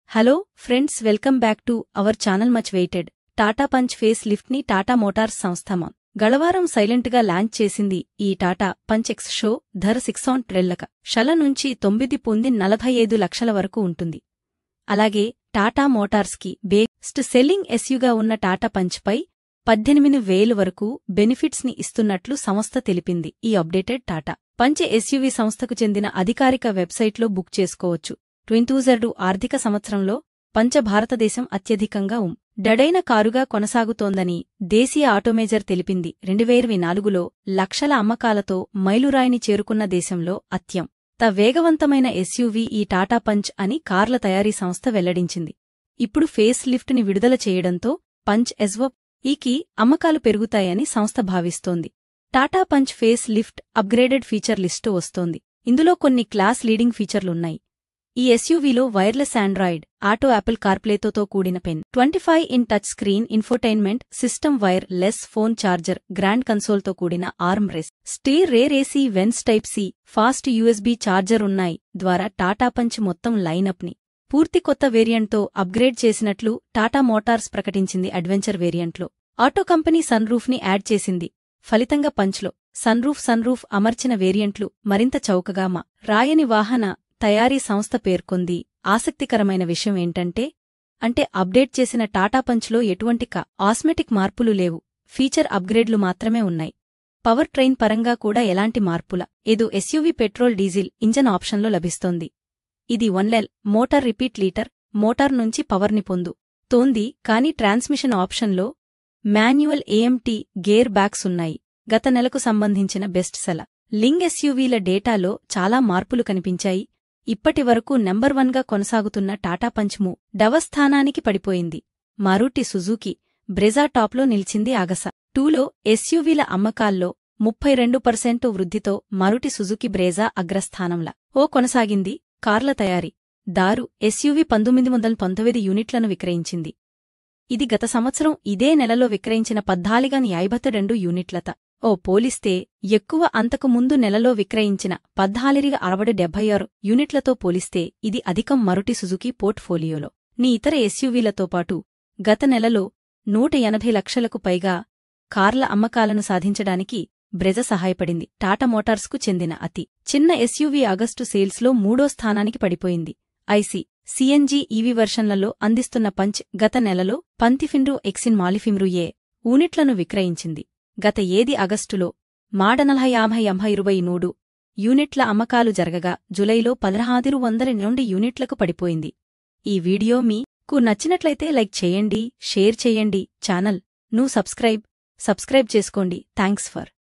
Hello friends, welcome back to our channel. Much waited Tata Punch facelift ని Tata Motors సంస్థ గళవారం silent గా launch చేసింది. ఈ టాటా పంచ్ ఎక్స్ షో ధర 600,000 నుంచి 9.45 లక్షల వరకు ఉంటుంది. అలాగే టాటా మోటార్స్ కి బెస్ట్ సెల్లింగ్ ఎస్యూగా ఉన్న టాటా పంచ్ పై 18,000 వరకు బెనిఫిట్స్ ని ఇస్తున్నట్లు సంస్థ తెలిపింది. ఈ అప్డేటెడ్ టాటా పంచ్ ఎస్యూవీ సంస్థకు చెందిన అధికారిక వెబ్సైట్లో బుక్ చేసుకోవచ్చు. 2022 ఆర్థిక సంవత్సరంలో పంచ భారతదేశం అత్యధికంగా డడైన కారుగా కొనసాగుతోందని దేశీయ ఆటోమేజర్ తెలిపింది. 2024లో లక్షల అమ్మకాలతో మైలురాయిని చేరుకున్న దేశంలో అత్యంత వేగవంతమైన ఎస్యూవీ ఈ టాటా పంచ్ అని కార్ల తయారీ సంస్థ వెల్లడించింది. ఇప్పుడు ఫేస్ లిఫ్ట్ ని విడుదల చేయడంతో పంచ్ ఎస్యూవీకి అమ్మకాలు పెరుగుతాయని సంస్థ భావిస్తోంది. Tata Punch facelift upgraded feature list వస్తోంది. ఇందులో కొన్ని క్లాస్ లీడింగ్ ఫీచర్లున్నాయి. ఈ ఎస్యూవీలో వైర్లెస్ ఆండ్రాయిడ్ ఆటో, యాపిల్ కార్ప్లేతో కూడిన పెన్ 25 in touch screen infotainment system, wireless phone charger, grand కన్సోల్తో కూడిన armrest, steer rear AC vents type C, fast USB charger ఉన్నాయి. ద్వారా టాటా పంచ్ మొత్తం లైనప్ ని పూర్తి కొత్త వేరియంట్తో అప్గ్రేడ్ చేసినట్లు టాటా మోటార్స్ ప్రకటించింది. అడ్వెంచర్ వేరియంట్లో ఆటో కంపెనీ సన్ రూఫ్ ని యాడ్ చేసింది. ఫలితంగా పంచ్లో సన్ రూఫ్ అమర్చిన వేరియంట్లు మరింత చౌకగా రాయని వాహన తయారీ సంస్థ పేర్కొంది. ఆసక్తికరమైన విషయం ఏంటంటే అప్డేట్ చేసిన టాటా పంచ్లో ఎటువంటి కాస్మెటిక్ మార్పులు లేవు, ఫీచర్ అప్గ్రేడ్లు మాత్రమే ఉన్నాయి. పవర్ ట్రైన్ పరంగా కూడా ఎలాంటి మార్పుల ఏదో ఎస్యూవీ పెట్రోల్ డీజిల్ ఇంజన్ ఆప్షన్లో లభిస్తోంది. ఇది 1L motor repeat litre motor నుంచి పవర్ని పొందుతోంది. కానీ ట్రాన్స్మిషన్ ఆప్షన్లో మాన్యువల్ ఏఎంటీ గేర్ బ్యాక్స్ ఉన్నాయి. గత నెలకు సంబంధించిన బెస్ట్ సెల్లింగ్ ఎస్యూవీల డేటాలో చాలా మార్పులు కనిపించాయి. ఇప్పటివరకు నెంబర్ 1గా కొనసాగుతున్న టాటా పంచ్ స్థానానికి పడిపోయింది. మారుతి సుజుకి బ్రెజా టాప్లో నిలిచింది. ఆగస్టు 2లో ఎస్యూవీల అమ్మకాల్లో 32% వృద్ధితో మారుతి సుజుకి బ్రెజా అగ్రస్థానంలా కొనసాగింది. కార్ల తయారీ దారు ఎస్యూవీ 1919 యూనిట్లను విక్రయించింది. ఇది గత సంవత్సరం ఇదే నెలలో విక్రయించిన 1452 యూనిట్లతో పోలిస్తే ఎక్కువ. అంతకు ముందు నెలలో విక్రయించిన 1476 యూనిట్లతో పోలిస్తే ఇది అధికం. మారుతి సుజుకి పోర్ట్ఫోలియోలో ఇతర ఎస్యూవీలతో పాటు గత నెలలో 180 లక్షలకు పైగా కార్ల అమ్మకాలను సాధించడానికి బ్రెజా సహాయపడింది. టాటా మోటార్స్కు చెందిన అతి చిన్న ఎస్యూవీ ఆగస్టు సేల్స్లో 3వ స్థానానికి పడిపోయింది. ఐసీ, సిఎన్జీ, ఈవీ వెర్షన్లలో అందిస్తున్న పంచ్ గత నెలలో 15 ఎక్సిన్ మాలిఫిమ్రు ఏ యూనిట్లను విక్రయించింది. గత ఏది ఆగస్టులో మోడల్ 40-50-23 యూనిట్ల అమ్మకాలు జరగగా జులైలో 1600 యూనిట్లకు పడిపోయింది. ఈ వీడియో మీకు నచ్చినట్లయితే లైక్ చేయండి, షేర్ చేయండి, ఛానల్ ను సబ్స్క్రైబ్ చేసుకోండి. Thanks for